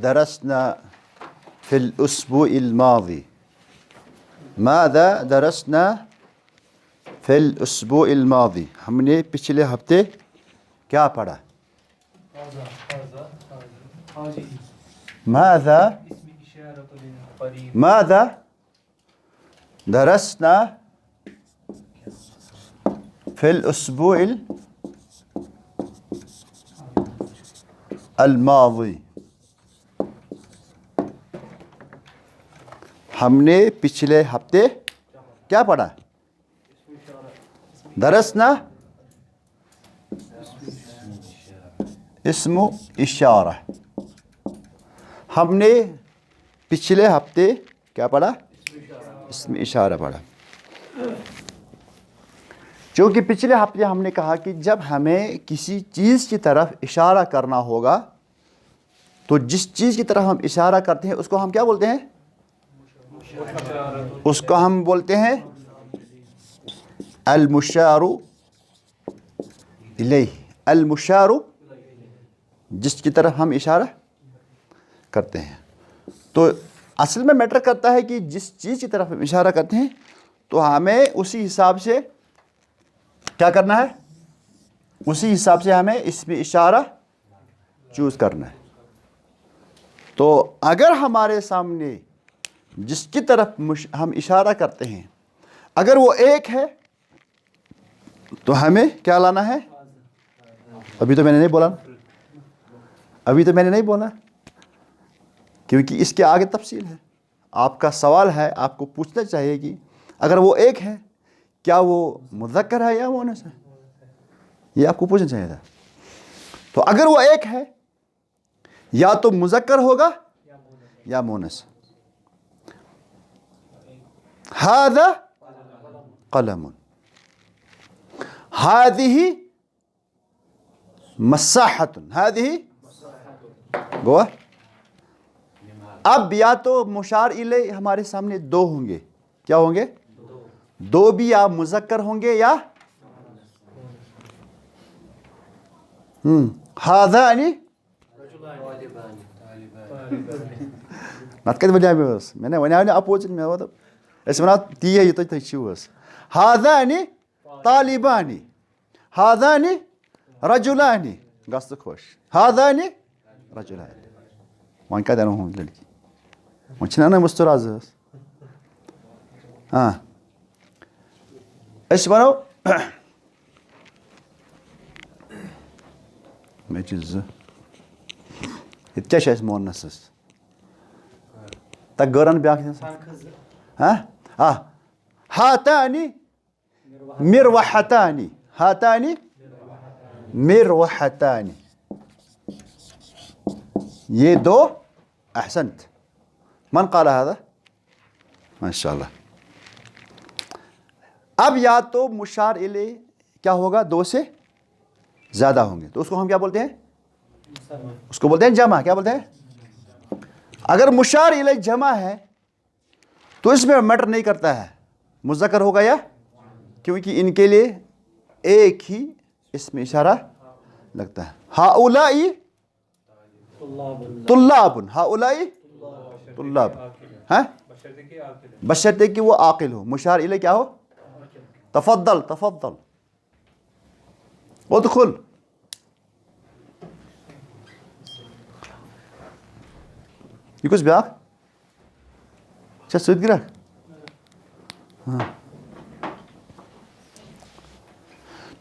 درسنا في الأسبوع الماضي. ماذا درسنا في الأسبوع الماضي. ہم نے پچھلے ہفتے کیا پڑھا؟ ماذا درسنا في الأسبوع الماضي. ہم نے پچھلے ہفتے کیا پڑھا؟ درسنا اسم اشارہ. ہم نے پچھلے ہفتے کیا پڑھا؟ اسم اشارہ پڑھا. چونکہ پچھلے ہفتے ہم نے کہا کہ جب ہمیں کسی چیز کی طرف اشارہ کرنا ہوگا تو جس چیز کی طرف ہم اشارہ کرتے ہیں اس کو ہم کیا بولتے ہیں؟ اس کو ہم بولتے ہیں المشار الیہ. المشار جس کی طرف ہم اشارہ کرتے ہیں. تو اصل میں میٹر کرتا ہے کہ جس چیز کی طرف ہم اشارہ کرتے ہیں تو ہمیں اسی حساب سے کیا کرنا ہے؟ اسی حساب سے ہمیں اس میں اشارہ چوز کرنا ہے. تو اگر ہمارے سامنے جس کی طرف ہم اشارہ کرتے ہیں اگر وہ ایک ہے تو ہمیں کیا لانا ہے؟ ابھی تو میں نے نہیں بولا کیونکہ اس کے آگے تفصیل ہے. آپ کا سوال ہے, آپ کو پوچھنا چاہیے کہ اگر وہ ایک ہے کیا وہ مذکر ہے یا مؤنث ہے؟ یہ آپ کو پوچھنا چاہیے تھا. تو اگر وہ ایک ہے یا تو مذکر ہوگا یا مؤنث. ھذا قلم, ھذہ مساحۃ, ھذہ گوا. اب یا تو مشار الیہ ہمارے سامنے دو ہوں گے. کیا ہوں گے؟ دو بھی یا مذکر ہوں گے یا ھذان نت کتھ بنیاد میں میں نے ونیو نا اپوزٹ میں مطلب اس ونان تی ہے یہ تو چھو ھذان طالبان, ھذان رجلان. گژھ تو خوش. ھذان رجلان. وۄنۍ کتہِ انو ہُم لڑکی؟ وۄنۍ چھِنہ انان مستور آز حظ. أسۍ وَنو مےٚ چھِ زٕ. ییٚتہِ کیٛاہ چھِ اَسہِ مونَسَس تَتھ گٲرَن بیٛاکھ ہاتانی مِروحتانی, ہاتانی مِروحتانی. یہ دو. احسنت. من قال هذا؟ ماشاء اللہ. اب یا تو مشار الیہ کیا ہوگا؟ دو سے زیادہ ہوں گے تو اس کو ہم کیا بولتے ہیں؟ اس کو بولتے ہیں جمع. کیا بولتے ہیں؟ اگر مشار الیہ جمع ہے تو اس میں میٹر نہیں کرتا ہے مذکر ہوگا یا, کیونکہ ان کے لیے ایک ہی اس میں اشارہ لگتا ہے. ہؤلاء طلاب, ہؤلاء طلاب. ہاں بشرطے کہ وہ عاقل ہو. مشار الیہ کیا ہو؟ تفضل تفضل ادخل. یہ کس بیاکھ چھا سۭتۍ گرکھ؟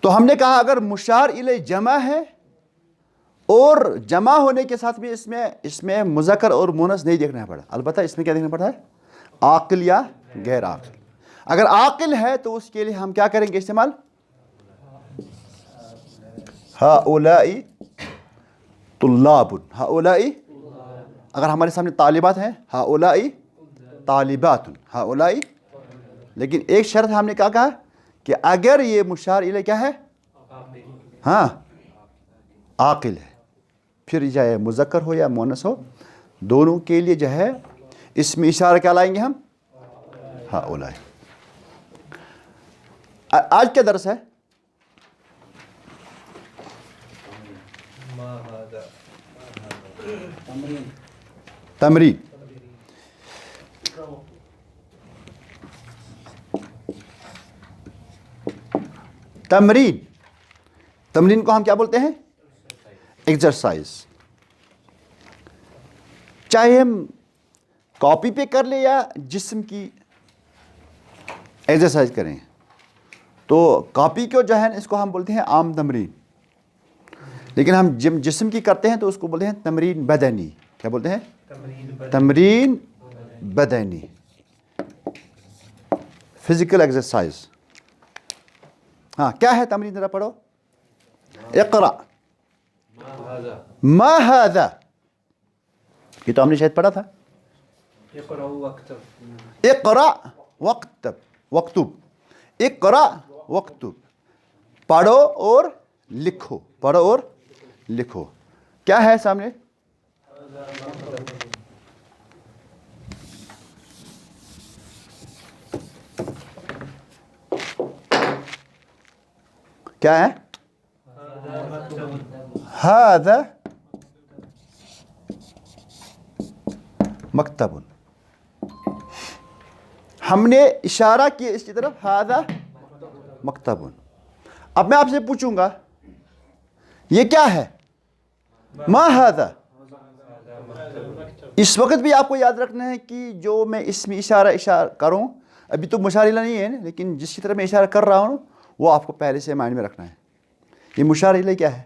تو ہم نے کہا اگر مشار الیہ جمع ہے اور جمع ہونے کے ساتھ بھی اس میں مذکر اور مؤنث نہیں دیکھنا پڑا. البتہ اس میں کیا دیکھنا پڑتا ہے؟ عاقل یا غیر عاقل. اگر عاقل ہے تو اس کے لیے ہم کیا کریں گے استعمال؟ ہؤلاء طلاب, ہؤلاء. اگر ہمارے سامنے طالبات ہیں ہؤلاء طالبات, ہؤلاء. لیکن ایک شرط ہم نے کیا کہا کہ اگر یہ مشار الیہ کیا ہے؟ ہاں عاقل ہے. پھر چاہے مذکر ہو یا مؤنث ہو دونوں کے لیے جو ہے اس میں اشارہ کیا لائیں گے ہم؟ ہؤلاء. آج کیا درس ہے؟ تمرین. تمرین تمرین کو ہم کیا بولتے ہیں؟ ایکسرسائز. چاہے ہم کاپی پہ کر لیں یا جسم کی ایکسرسائز کریں. تو کاپی کو جو ہے اس کو ہم بولتے ہیں عام تمرین، لیکن ہم جسم کی کرتے ہیں تو اس کو بولتے ہیں تمرین بدنی. کیا بولتے ہیں؟ تمرین بدنی، فزیکل ایکسرسائز. ہاں کیا ہے تمرین؟ ذرا پڑھو. اقرا ما هذا، یہ تو ہم نے شاید پڑھا تھا. اقرا واکتب. اقرا واکتب، پڑھو اور لکھو. پڑھو اور لکھو. کیا ہے سامنے؟ کیا ہے؟ هذا مکتب. ہم نے اشارہ کیا اس کی طرف، هذا مکتب. اب میں آپ سے پوچھوں گا یہ کیا ہے؟ ما هذا. اس وقت بھی آپ کو یاد رکھنا ہے کہ جو میں اس میں اشارہ کروں، ابھی تو مشار الیہ نہیں ہے، لیکن جس کی طرف میں اشارہ کر رہا ہوں وہ آپ کو پہلے سے مائنڈ میں رکھنا ہے. یہ مشار الیہ کیا ہے؟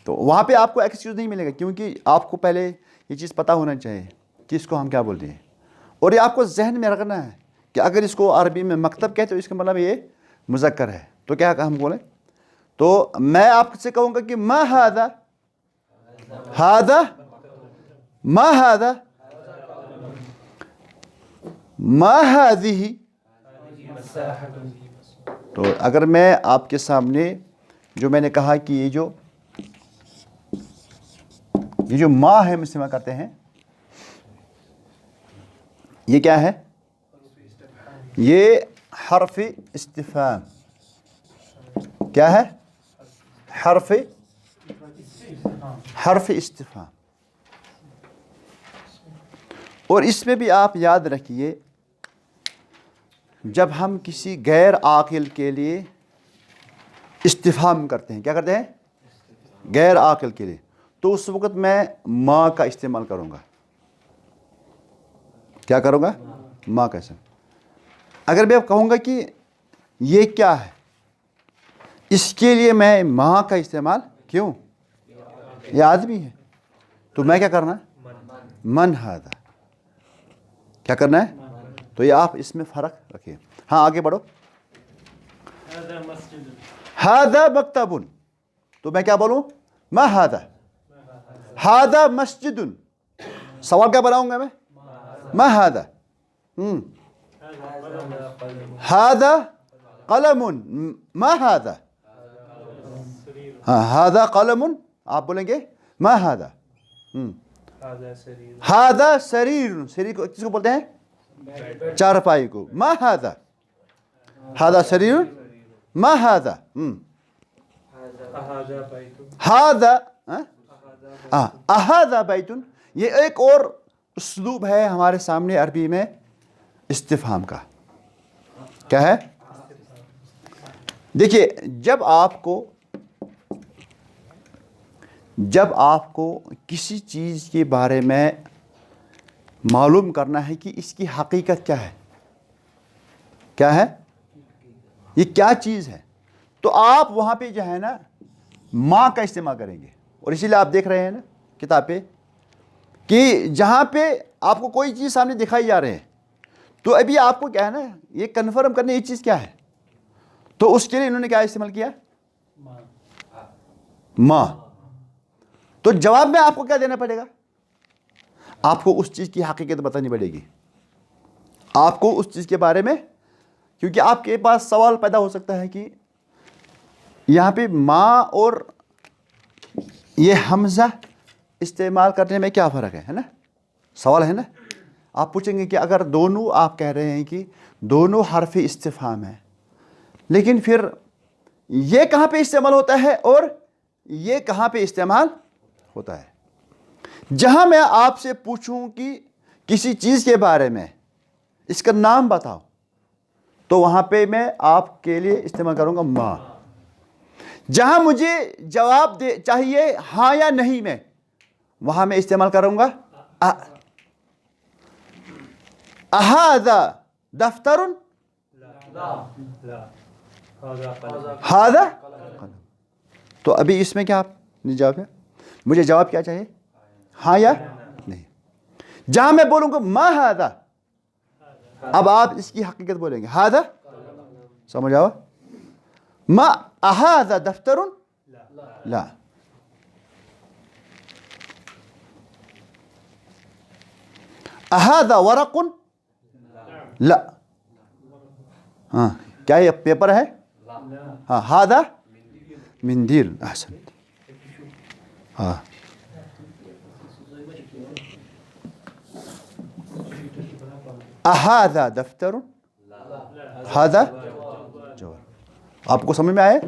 تو وہاں پہ آپ کو ایکسکیوز نہیں ملے گا، کیونکہ آپ کو پہلے یہ چیز پتہ ہونا چاہیے کہ اس کو ہم کیا بولتے ہیں. اور یہ آپ کو ذہن میں رکھنا ہے کہ اگر اس کو عربی میں مکتب کہتے تو اس کا مطلب یہ مذکر ہے. تو کیا ہم بولیں؟ تو میں آپ سے کہوں گا کہ ما هذا، هذا ما هذا، ما هذه. تو اگر میں آپ کے سامنے جو میں نے کہا کہ یہ جو ما ہے ہم استعمال کرتے ہیں، یہ کیا ہے؟ یہ حرف استفہام. کیا ہے؟ حرف استفہام. اور اس میں بھی آپ یاد رکھیے، جب ہم کسی غیر عاقل کے لیے استفہام کرتے ہیں، کیا کرتے ہیں؟ غیر عاقل کے لیے، تو اس وقت میں ما کا استعمال کروں گا. کیا کروں گا؟ ما کا استعمال. اگر میں کہوں گا کہ یہ کیا ہے، اس کے لیے میں ما کا استعمال کیوں؟ یہ آدمی ہے، تو میں کیا کرنا؟ من هذا. کیا کرنا ہے؟ تو یہ آپ اس میں فرق رکھیے. ہاں آگے بڑھو. هذا مکتب. تو میں کیا بولوں؟ ما هذا. هذا مسجد. سوال کیا بناؤں گا میں؟ ما هذا. هذا قلم. ما هذا. هذا قلم. آپ بولیں گے ما هذا. هذا سریر. سریر کو کس کو بولتے ہیں؟ چارپائی کو. ما هذا. هذا سریر. ما هذا. هذا هذا بیت. یہ ایک اور اسلوب ہے ہمارے سامنے عربی میں استفہام کا. کیا ہے؟ دیکھیے، جب آپ کو کسی چیز کے بارے میں معلوم کرنا ہے کہ اس کی حقیقت کیا ہے، کیا ہے، یہ کیا چیز ہے، تو آپ وہاں پہ جو ہے نا ما کا استعمال کریں گے. اور اسی لیے آپ دیکھ رہے ہیں نا کتاب پہ کہ جہاں پہ آپ کو کوئی چیز سامنے دکھائی جا رہے ہیں، تو ابھی آپ کو کیا ہے نا یہ کنفرم کرنا یہ چیز کیا ہے، تو اس کے لیے انہوں نے کیا استعمال کیا؟ ما. تو جواب میں آپ کو کیا دینا پڑے گا؟ آپ کو اس چیز کی حقیقت بتانی پڑے گی. آپ کو اس چیز کے بارے میں، کیونکہ آپ کے پاس سوال پیدا ہو سکتا ہے کہ یہاں پہ ما اور یہ حمزہ استعمال کرنے میں کیا فرق ہے نا؟ سوال ہے نا. آپ پوچھیں گے کہ اگر دونوں آپ کہہ رہے ہیں کہ دونوں حرف استفہام ہیں، لیکن پھر یہ کہاں پہ استعمال ہوتا ہے اور یہ کہاں پہ استعمال ہوتا ہے۔ جہاں میں آپ سے پوچھوں کہ کسی چیز کے بارے میں اس کا نام بتاؤ تو وہاں پہ میں آپ کے لیے استعمال کروں گا ما۔ جہاں مجھے جواب چاہیے ہاں یا نہیں میں، وہاں میں استعمال کروں گا اہذا دفتر ہذا قلم۔ تو ابھی اس میں کیا آپ نے جواب ہے؟ مجھے جواب کیا چاہیے؟ ہاں یا نہیں۔ جہاں میں بولوں گا ما ہذا، اب آپ اس کی حقیقت بولیں گے ہذا، سمجھ آؤ؟ ما اہذا دفتر لا، اہذا ورق لا، ہاں کیا یہ پیپر ہے؟ ہاں ہذا مندیل، احسن، ہاں اہذا دفتر ہذا جواب۔ آپ کو سمجھ میں آئے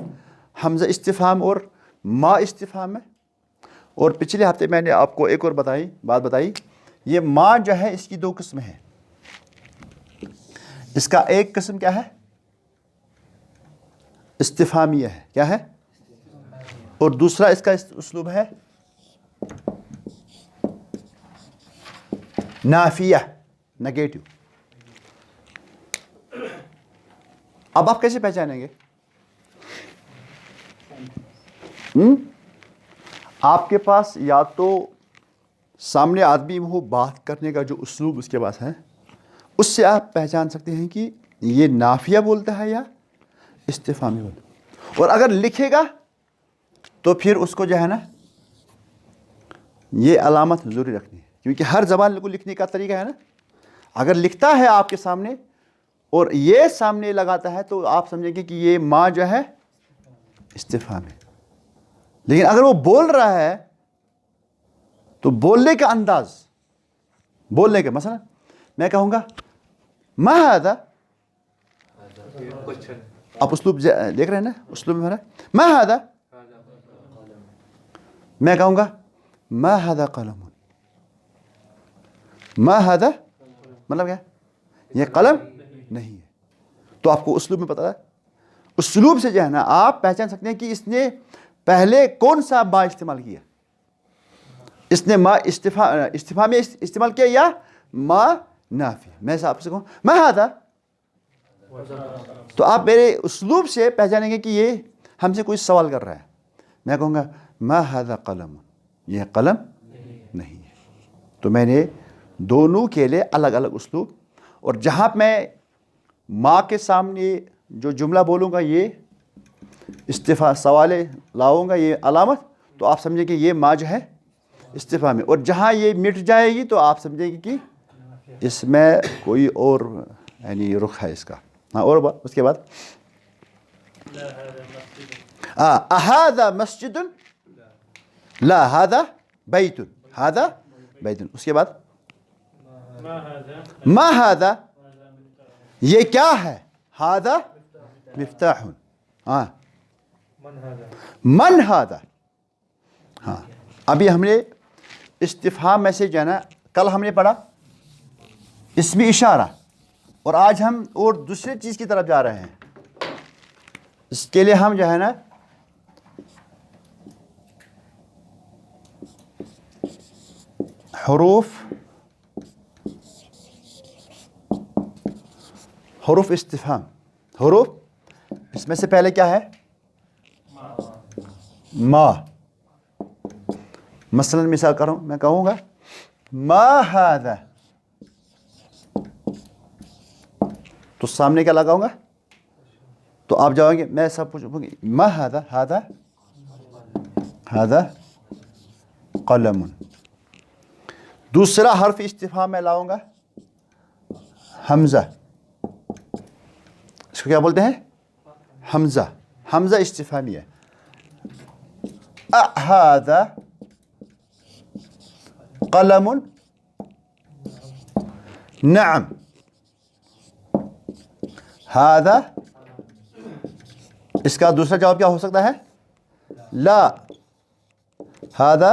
حمزہ استفہام اور ما استفہام ہے؟ اور پچھلے ہفتے میں نے آپ کو ایک اور بات بتائی، یہ ما جو ہے اس کی دو قسم ہے۔ اس کا ایک قسم کیا ہے؟ استفہامیہ ہے، کیا ہے؟ اور دوسرا اس کا اسلوب ہے نافیہ، نگیٹو۔ اب آپ کیسے پہچانیں گے؟ آپ کے پاس یا تو سامنے آدمی ہو، بات کرنے کا جو اسلوب اس کے پاس ہے، اس سے آپ پہچان سکتے ہیں کہ یہ نافیہ بولتا ہے یا استفہامی بولتا ہے۔ اور اگر لکھے گا تو پھر اس کو جو ہے نا یہ علامت ضروری رکھنی ہے، کیونکہ ہر زبان کو لکھنے کا طریقہ ہے نا۔ اگر لکھتا ہے آپ کے سامنے اور یہ سامنے لگاتا ہے تو آپ سمجھیں گے کہ یہ ما جو ہے استفہام ہے۔ لیکن اگر وہ بول رہا ہے تو بولنے کا انداز، بولنے کا، مثلا میں کہوں گا ما ھذا، آپ اسلوب دیکھ رہے ہیں نا، اسلوب میں ما ھذا، میں کہوں گا ما ھذا قلم، ما ھذا مطلب کیا؟ یہ قلم نہیں ہے۔ تو آپ کو اسلوب میں پتا ہے، اسلوب سے جو ہے نا آپ پہچان سکتے ہیں کہ اس نے پہلے کون سا ما استعمال کیا۔ اس نے ما استفہام میں استعمال کیا یا ما نافی۔ میں آپ سے کہوں ما ھذا، تو آپ میرے اسلوب سے پہچانیں گے کہ یہ ہم سے کوئی سوال کر رہا ہے۔ میں کہوں گا ما ھذا قلم، یہ قلم نہیں ہے۔ تو میں نے دونوں کے لیے الگ الگ اسلوب، اور جہاں میں ما کے سامنے جو جملہ بولوں گا یہ سوال لاؤں گا، یہ علامت، تو آپ سمجھیں کہ یہ ما جو ہے استفہام ہے۔ اور جہاں یہ مٹ جائے گی تو آپ سمجھیں گے کہ اس میں کوئی اور یعنی رخ ہے اس کا۔ ہاں اور اس کے بعد اھذا مسجد لا ھذا بیت، ھذا بیت۔ اس کے بعد ما ھذا، یہ کیا ہے؟ ھذا مفتاح، ہاں من ھذا۔ ہاں ابھی ہم نے استفہام میں سے جو ہے نا کل ہم نے پڑھا اسمی اشارہ، اور آج ہم اور دوسرے چیز کی طرف جا رہے ہیں۔ اس کے لیے ہم جو ہے نا حروف استفہام، حروف، اس میں سے پہلے کیا ہے؟ ما۔ مثلا مثال کروں، میں کہوں گا ما ھذا، تو سامنے کیا لگاؤں گا؟ تو آپ جاؤ گے، میں سب پوچھوں گی ما ھذا، ھذا ھذا قلم۔ دوسرا حرف استفہام میں لاؤں گا حمزہ، اس کو کیا بولتے ہیں؟ حمزہ، حمزہ استفہامی ہے۔ اھذا قلم نعم، ھذا، اس کا دوسرا جواب کیا ہو سکتا ہے؟ لا، ھذا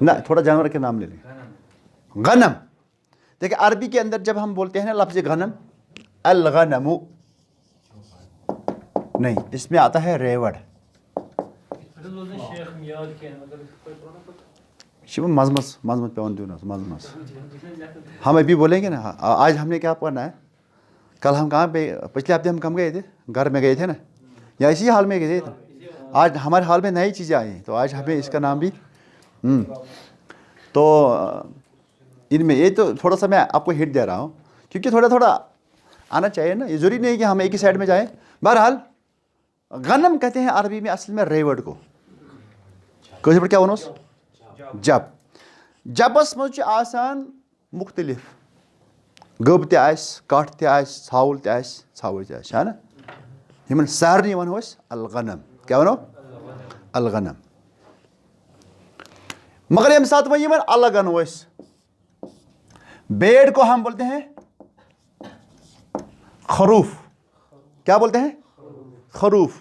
نہ تھوڑا جانور کے نام لے لیں. غنم. دیکھیں عربی کے اندر جب ہم بولتے ہیں نا لفظ غنم, الغنم نہیں, اس میں آتا ہے ریوڑ. شیو مزمت پیون دیون مزمت. ہم ابھی بولیں گے نا, آج ہم نے کیا پڑھنا ہے, کل ہم کہاں پہ, پچھلے ہفتے ہم کم گئے تھے, گھر میں گئے تھے نا, یا اسی حال میں گئے تھے. آج ہمارے حال میں نئی چیزیں آئی ہیں, تو آج ہمیں اس کا نام بھی تو ان میں یہ تو تھوڑا سا میں آپ کو ہٹ دے رہا ہوں, کیونکہ تھوڑا تھوڑا آنا چاہیے نا, یہ ضروری نہیں کہ ہم ایک ہی سائڈ میں جائیں. بہرحال غنم کہتے ہیں عربی میں اصل میں ریوڑ کو. کٲشِر پٲٹھۍ کیٛاہ وَنوس؟ جب. جبس منٛز چھُ آسان مختلف, گٔب تہِ آسہِ, کٹھ تہِ آسہِ, ژھاوُل تہِ آسہِ, ژھاوٕج تہِ آسہِ, ہے نا. یِمن سارنٕے وَنو أسۍ الغنم. کیٛاہ وَنو؟ الغنم. مگر ییٚمہِ ساتہٕ وۄنۍ یِمن الگ اَنو أسۍ, بیڑ کو ہم بولتے ہیں خروف. کیا بولتے ہیں؟ خروف.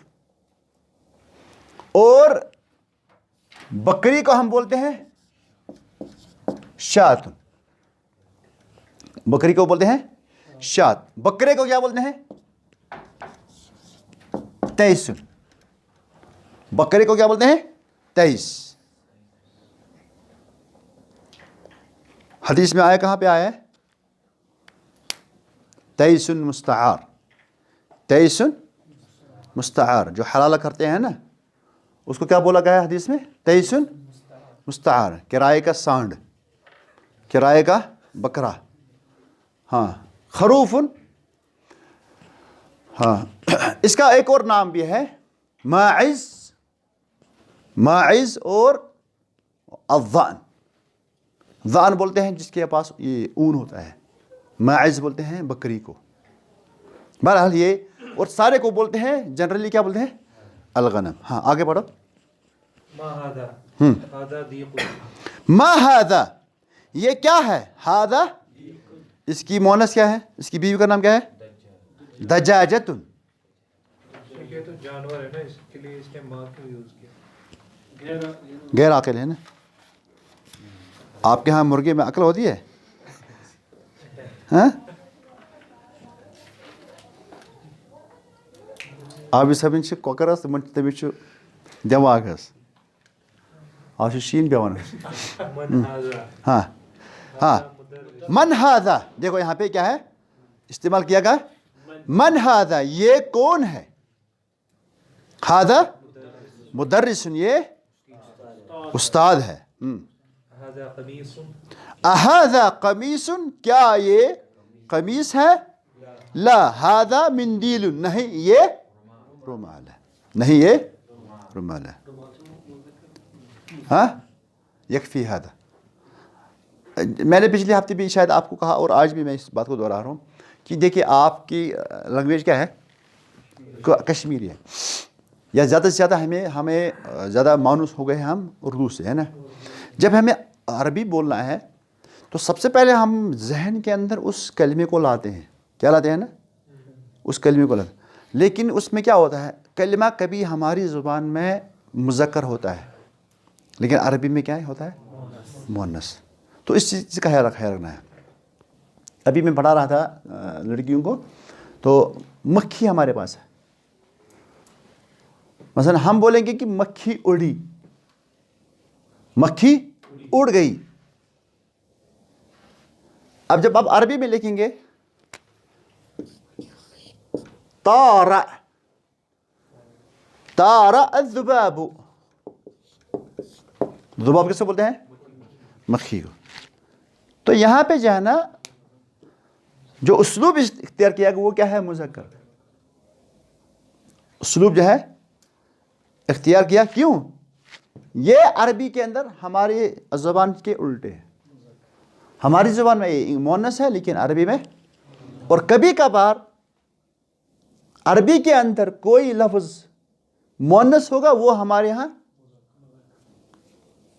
اور بکری کو ہم بولتے ہیں شات. بکری کو بولتے ہیں شات. بکرے کو کیا بولتے ہیں؟ تیسن. بکرے کو کیا بولتے ہیں؟ تیس. حدیث میں آیا, کہاں پہ آیا ہے؟ تیسن مستعار. تیسن مستعار, جو حلالہ کرتے ہیں نا, اس کو کیا بولا گیا ہے حدیث میں؟ تیسن مستعار. کرائے کا سانڈ, کرائے کا بکرا. ہاں. خروفن, ہاں, اس کا ایک اور نام بھی ہے ماعز. ماعز اور الظأن. ظأن بولتے ہیں جس کے پاس یہ اون ہوتا ہے, ماعز بولتے ہیں بکری کو. بہرحال یہ اور سارے کو بولتے ہیں جنرلی کیا بولتے ہیں؟ الغنم. ہاں آگے بڑھو. ما هذا, یہ کیا ہے؟ هذا, اس کی مونس کیا ہے, اس کی بیوی کا نام کیا ہے؟ دجاجتن. یہ تو جانور ہے نا, اس کے لیے اس نے ماں کیوں یوز کیا؟ غیر عاقل ہے نا. آپ کے ہاں مرغے میں عقل ہوتی ہے؟ ہاں, آبی صٲبن چھِ کۄکر حظ, تِمن تٔمِس چھُ دٮ۪ماغ حظ. آز چھُ شیٖن پیوان حظ. ہاں ہاں. من هذا, دیکھو یہاں پہ کیا ہے استعمال کیا گیا, من هذا, یہ کون ہے؟ هذا مدرس, یہ استاد ہے. اهذا قمیص, کیا یہ قمیص ہے؟ لا. هذا مندیل, نہیں یہ رومال ہے. نہیں یہ رومال ہے. ہاں, یکفی هذا. میں نے پچھلے ہفتے بھی شاید آپ کو کہا, اور آج بھی میں اس بات کو دوہرا رہا ہوں کہ دیکھیے آپ کی لینگویج کیا ہے؟ کشمیری ہے, یا زیادہ سے زیادہ ہمیں زیادہ مانوس ہو گئے ہیں ہم اردو سے, ہے نا. جب ہمیں عربی بولنا ہے تو سب سے پہلے ہم ذہن کے اندر اس کلمے کو لاتے ہیں. کیا لاتے ہیں نا؟ اس کلمے کو لاتے ہیں. لیکن اس میں کیا ہوتا ہے, کلمہ کبھی ہماری زبان میں مذکر ہوتا ہے, لیکن عربی میں کیا ہوتا ہے؟ مؤنث. تو اس چیز کا خیال رکھنا ہے. ابھی میں پڑھا رہا تھا لڑکیوں کو, تو مکھی ہمارے پاس ہے. مثلا ہم بولیں گے کہ مکھی اڑی, مکھی اڑ گئی. اب جب آپ عربی میں لکھیں گے طار, طار الذباب, ذباب کس کو بولتے ہیں؟ مکھی کو. تو یہاں پہ جو ہے نا, جو اسلوب اختیار کیا گیا وہ کیا ہے؟ مذکر. اسلوب جو ہے اختیار کیا, کیوں؟ یہ عربی کے اندر ہماری زبان کے الٹے ہے. ہماری زبان میں یہ مؤنث ہے لیکن عربی میں, اور کبھی کبھار عربی کے اندر کوئی لفظ مؤنث ہوگا وہ ہمارے یہاں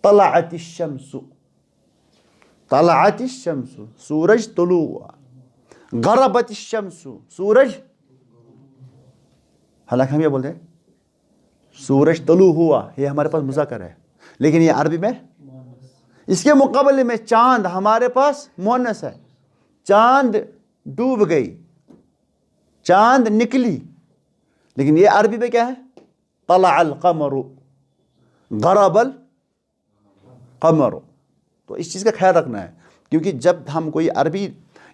طلعت الشمس, طلعت الشمس, سورج طلوع ہوا. غربت الشمس, سورج, حالانکہ ہم یہ بولتے ہیں سورج طلوع ہوا, یہ ہمارے پاس مذکر ہے. لیکن یہ عربی میں اس کے مقابلے میں چاند ہمارے پاس مؤنث ہے. چاند ڈوب گئی, چاند نکلی, لیکن یہ عربی میں کیا ہے؟ طلع القمر, غرب القمر. تو اس چیز کا خیال رکھنا ہے, کیونکہ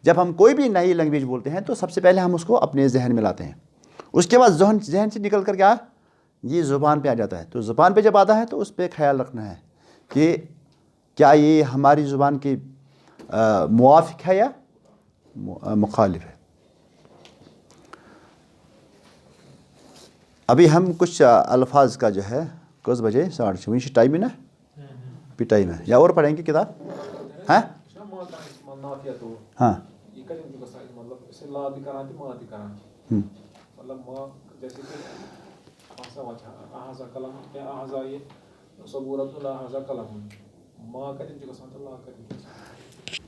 جب ہم کوئی بھی نئی لینگویج بولتے ہیں تو سب سے پہلے ہم اس کو اپنے ذہن میں لاتے ہیں, اس کے بعد ذہن سے نکل کر کیا یہ زبان پہ آ جاتا ہے. تو زبان پہ جب آتا ہے تو اس پہ خیال رکھنا ہے کہ کیا یہ ہماری زبان کے موافق ہے یا مخالف ہے. ابھی ہم کچھ الفاظ کا جو ہے کس بجے 6:30 ٹائم ہے نا, بھی ٹائم ہے, یا اور پڑھیں گے کتاب ہاں ہاں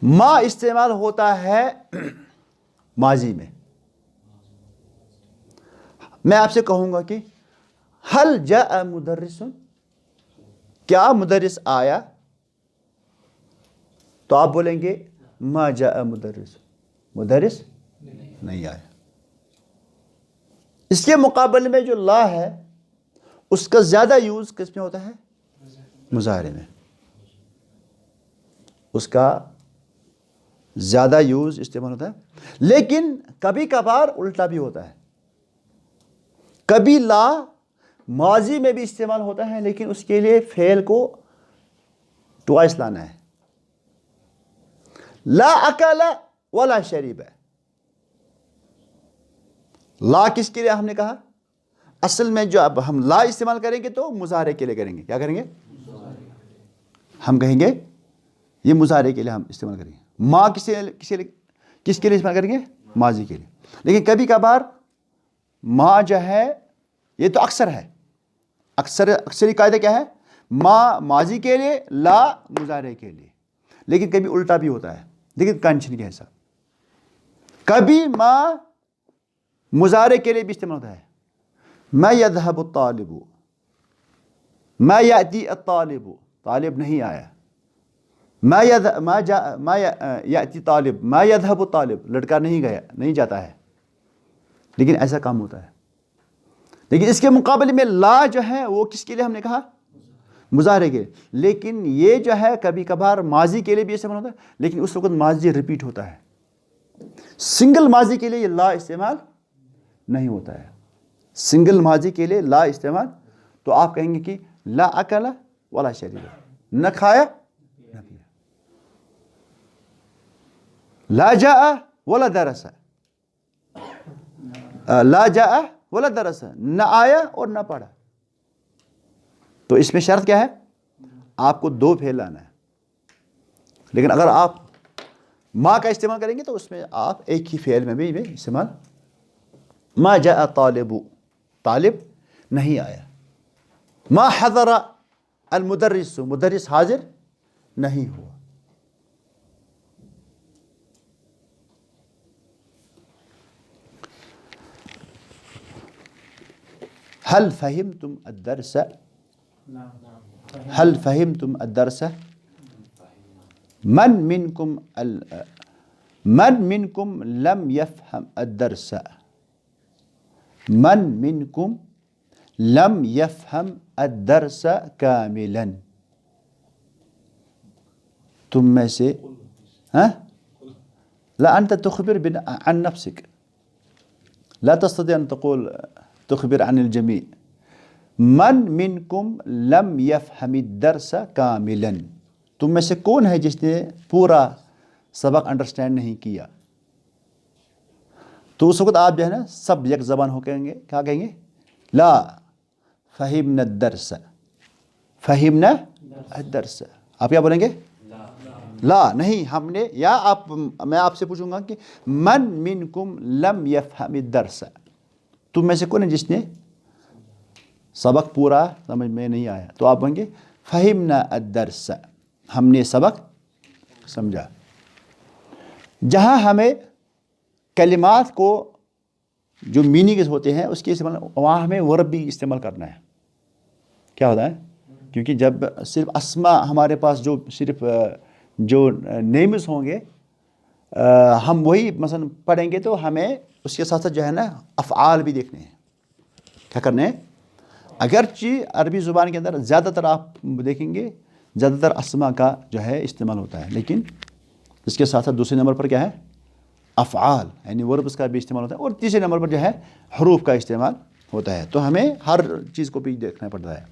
ما استعمال ہوتا ہے ماضی میں. میں آپ سے کہوں گا کہ حل جاء مدرس, کیا مدرس آیا؟ تو آپ بولیں گے ما جاء مدرس, مدرس نہیں آیا. اس کے مقابلے میں جو لا ہے اس کا زیادہ یوز کس میں ہوتا ہے؟ مظاہرے میں. اس کا زیادہ یوز استعمال ہوتا ہے. لیکن کبھی کبھار الٹا بھی ہوتا ہے. کبھی لا ماضی میں بھی استعمال ہوتا ہے, لیکن اس کے لیے فعل کو ٹوائس لانا ہے. لا اکل ولا شریب. لا کس کے لیے ہم نے کہا؟ اصل میں جو اب ہم لا استعمال کریں گے تو مظاہرے کے لیے کریں گے. کیا کریں گے؟ ہم کہیں گے یہ مظاہرے کے لیے ہم استعمال کریں گے. ما کس کے لیے استعمال کریں گے؟ ماضی کے لیے. لیکن کبھی کبھار ما جو ہے یہ تو اکثر ہے, اکثری قاعدہ کیا ہے؟ ما ماضی کے لیے, لا مظاہرے کے لیے. لیکن کبھی الٹا بھی ہوتا ہے, لیکن کنشن کے حساب. کبھی ما مظاہرے کے لیے بھی استعمال ہوتا ہے. ما یذهب الطالب, ما یأتی الطالب, طالب نہیں آیا. ما یأتی طالب, ما یذهب الطالب, لڑکا نہیں گیا, نہیں جاتا ہے. لیکن ایسا کام ہوتا ہے. لیکن اس کے مقابلے میں لا جو ہے وہ کس کے لیے ہم نے کہا؟ مظاہرے کے. لیکن یہ جو ہے کبھی کبھار ماضی کے لیے بھی استعمال ہوتا ہے, لیکن اس وقت ماضی ریپیٹ ہوتا ہے. سنگل ماضی کے لیے یہ لا استعمال نہیں ہوتا ہے. سنگل ماضی کے لیے لا استعمال, تو آپ کہیں گے کہ لا اکل ولا شریب, نہ کھایا نہ پیا. لا جاء ولا درس, لا جاء ولا درس, نہ آیا اور نہ پڑھا. تو اس میں شرط کیا ہے؟ آپ کو دو فعل لانا ہے. لیکن اگر آپ ما کا استعمال کریں گے تو اس میں آپ ایک ہی فعل میں بھی استعمال. ما جاء طالب, طالب نہیں آیا. ما حضر المدرس, مدرس حاضر نہیں ہوا. هل فهمتم الدرس؟ هل فهمتم الدرس؟ من منكم لم يفهم الدرس؟ من منكم لم يفهم الدرس كاملا. تم میں سے لا أنت تخبر عن نفسك, لا تستطيع أن تقول تخبر عن الجميع. من منكم لم يفهم الدرس كاملا, تم میں سے کون ہے جس نے پورا سبق انڈرسٹینڈ نہیں کیا؟ تو اس وقت آپ جو ہے نا سب یک زبان ہو کہیں گے, کیا کہیں گے؟ لا فہمنا الدرس, فہمنا الدرس. آپ کیا بولیں گے؟ لا نہیں ہم نے. یا میں آپ سے پوچھوں گا کہ من منکم لم یفہم الدرس, تم میں سے کون ہے جس نے سبق پورا سمجھ میں نہیں آیا؟ تو آپ کہیں گے فہمنا الدرس, ہم نے سبق سمجھا. جہاں ہمیں کلمات کو جو میننگز ہوتے ہیں اس کے استعمال, وہاں ہمیں ورب بھی استعمال کرنا ہے. کیا ہوتا ہے؟ کیونکہ جب صرف اسما ہمارے پاس جو صرف جو نیمز ہوں گے ہم وہی مثلا پڑھیں گے تو ہمیں اس کے ساتھ ساتھ جو ہے نا افعال بھی دیکھنے ہیں. کیا کرنے ہیں؟ اگرچہ عربی زبان کے اندر زیادہ تر آپ دیکھیں گے زیادہ تر اسما کا جو ہے استعمال ہوتا ہے، لیکن اس کے ساتھ ساتھ دوسرے نمبر پر کیا ہے؟ افعال یعنی وربس کا بھی استعمال ہوتا ہے، اور تیسرے نمبر پر جو ہے حروف کا استعمال ہوتا ہے. تو ہمیں ہر چیز کو بھی دیکھنا پڑتا ہے.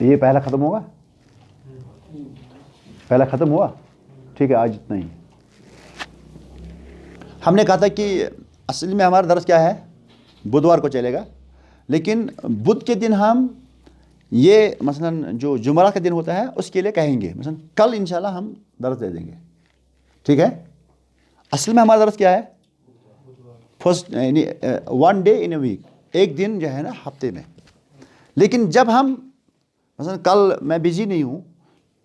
یہ پہلا ختم ہوگا؟ پہلا ختم ہوا؟ ٹھیک ہے، آج اتنا ہی. ہم نے کہا تھا کہ اصل میں ہمارا درس کیا ہے؟ بدھوار کو چلے گا، لیکن بدھ کے دن ہم یہ مثلا جو جمعہ کا دن ہوتا ہے اس کے لیے کہیں گے، مثلا کل انشاءاللہ ہم درس دے دیں گے. ٹھیک ہے؟ اصل میں ہمارا درس کیا ہے؟ فرسٹ یعنی 1 ڈے ان اے ویک، ایک دن جو ہے نا ہفتے میں. لیکن جب ہم مثلا کل میں بزی نہیں ہوں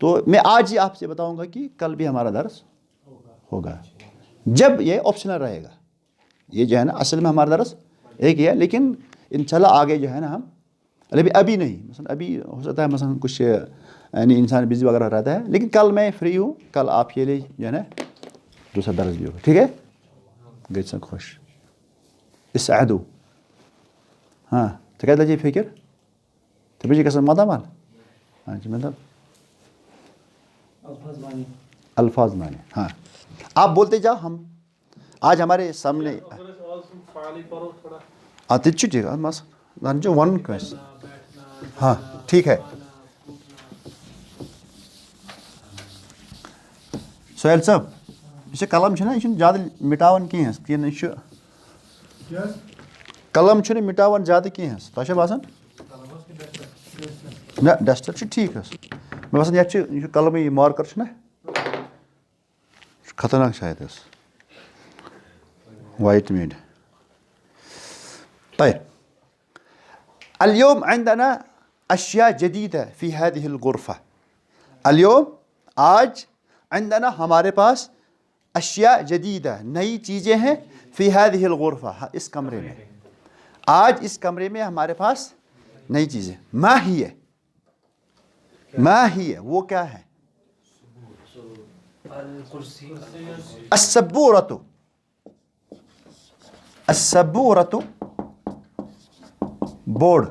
تو میں آج ہی آپ سے بتاؤں گا کہ کل بھی ہمارا درس ہوگا، جب یہ آپشنل رہے گا. یہ جو ہے نا اصل میں ہمارا درس ایک ہی ہے، لیکن انشاءاللہ آگے جو ہے نا ہم ابھی نہیں، مثلا ابھی ہو سکتا ہے مثلا کچھ یعنی انسان بزی وغیرہ رہتا ہے، لیکن کل میں فری ہوں، کل آپ کے لیے جو ہے نا دوسرا درس بھی ہوگا. ٹھیک ہے؟ گئی سن خوش اسعدوا. ہاں تکاد لجی فکر تبجي قسم ماذا مال مطلب الفاظ مانے. ہاں آپ بولتے جاؤ، ہم آج ہمارے سامنے آتے ٹھیک ہے مس جو ون کوس. ہاں ٹھیک ہے. سہیل صاحب یہ قلم چھنا یہ زیادہ مٹاون کہیں قلم چھُنہٕ مٹاون زیادہ کہیں تۄہہِ باسان نہ ڈسٹر ٹھیک مےٚ باسان یہ قلم یہ مارکر چھُنہ خطرناک شاید وائٹ میڈ. طيب اليوم عندنا أشياء جديدة في هذه الغرفة. اليوم آج عندنا ہمارے پاس اشیاء جدیدہ نئی چیزیں ہیں فی هذه الغرفة اس کمرے میں. آج اس کمرے میں ہمارے پاس نئی چیزیں. ما ہی وہ کیا ہے؟ السبورة بورڈ،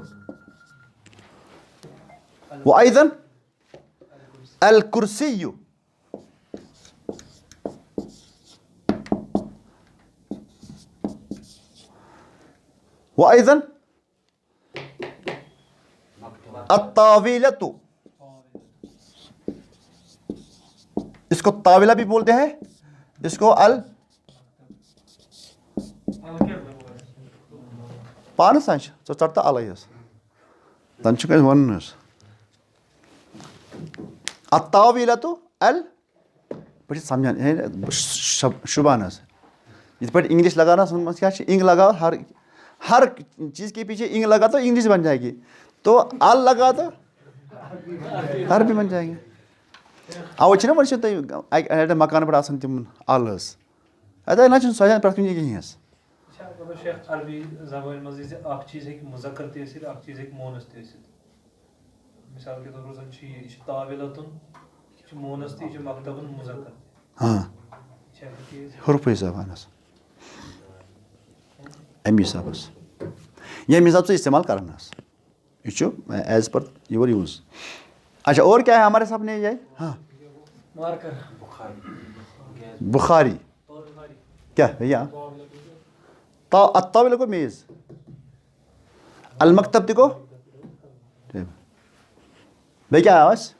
وأيضا الكرسي وأيضا الطاولة. اس کو طاولہ بھی بولتے ہیں، اس کو پانس چڑھتا الس تن ون الطاولة بہت سمجھان شبان یہ پہ انگلش لگانا کیا انگ لگاؤ، ہر چیز کے پیچھے انگ لگا تو انگلش بن جائے گی، تو ال لگا تو عربی بن جائیں گے. اوے چھنا ون تھی مکان پہ آسان تم الس اتنا نہ سوچان پرت کن کہیں. عربی زبان مزید اخ چیز ہے مذکر تہ ٲسِتھ اخ چیز ہے مونس تہ ٲسِتھ. مثال کے طور پر زن یہ طاولتن یہ مونس تہ یہ مکتبن مذکر. ہاں حروف زبانس امی حساب ییٚمہِ حساب سے استعمال کران یہ ایز پر یور یوز. اچھا اور کیا ہے ہمارے سامنے یہ؟ ہاں بخاری کیا بھیا؟ الطاولة کو میز، المکتب تہ کو بیٚیہِ کیٛاہ آو اَسہِ؟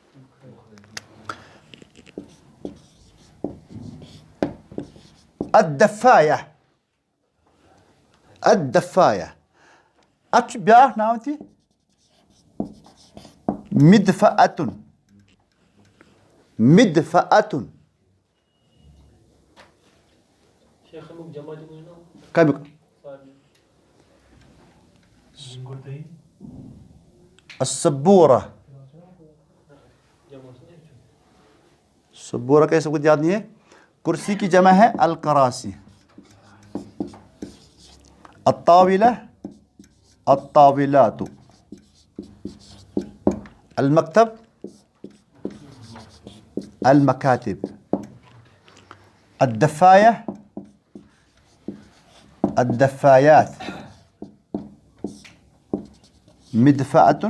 الدفاية اتھ چھُ بیٛاکھ ناو تہِ مدفعة. کمیُک؟ السبورة. سبورہ کا سب کچھ یاد نہیں ہے. کرسی کی جمع ہے الکراسی. الطاولة الطاولات. المكتب المكاتب. الدفاية الدفايات. مدفأة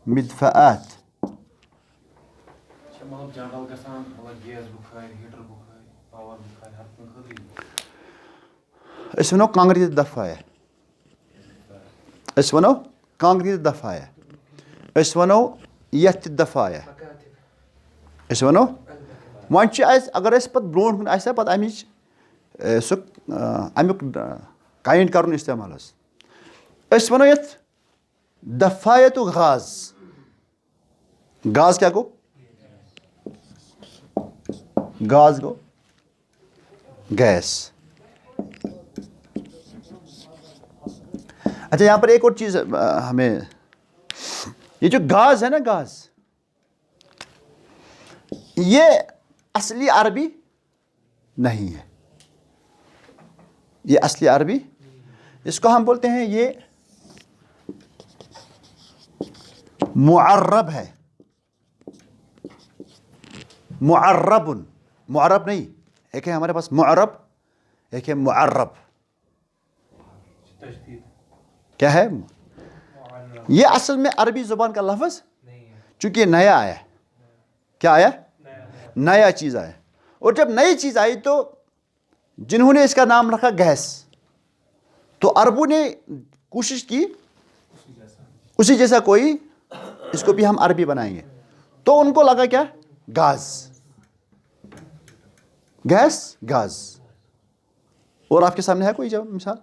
مدفأات. مطلب جنرل گژھان مطلب گیس بخارِ ہیٹر بخارِ پاور بخارِ ہر کُنہِ خٲطرٕ أسۍ وَنو کانٛگرِ تہٕ دفایا. أسۍ وَنو کانٛگرِ تہٕ دفایا. أسۍ وَنو یَتھ تہِ دفایا. أسۍ وَنو وۄنۍ چھِ اَسہِ اگر اَسہِ پَتہٕ برونٛٹھ کُن آسہِ ہا پَتہٕ اَمِچ سُہ اَمیُک کاینٛڈ کَرُن اِستعمال حظ. أسۍ وَنو یَتھ دفایتُ غاز. غاز کیا گوٚو؟ غاز گو گیس. اچھا یہاں پر ایک اور چیز ہمیں یہ جو غاز ہے نا غاز یہ اصلی عربی نہیں ہے. یہ اصلی عربی اس کو ہم بولتے ہیں یہ معرب ہے. معرب معرب نہیں. ایک ہے ہمارے پاس معرب ایک ہے معرب. تجدید کیا ہے؟ معرب یہ اصل میں عربی زبان کا لفظ نہیں ہے. چونکہ یہ نیا آیا. کیا آیا؟ نیا نیا چیز آیا. اور جب نئی چیز آئی تو جنہوں نے اس کا نام رکھا گیس تو عربوں نے کوشش کی اسی جیسا کوئی اس کو بھی ہم عربی بنائیں گے. تو ان کو لگا کیا؟ گاز. گیس گاز. اور آپ کے سامنے ہے کوئی جواب مثال؟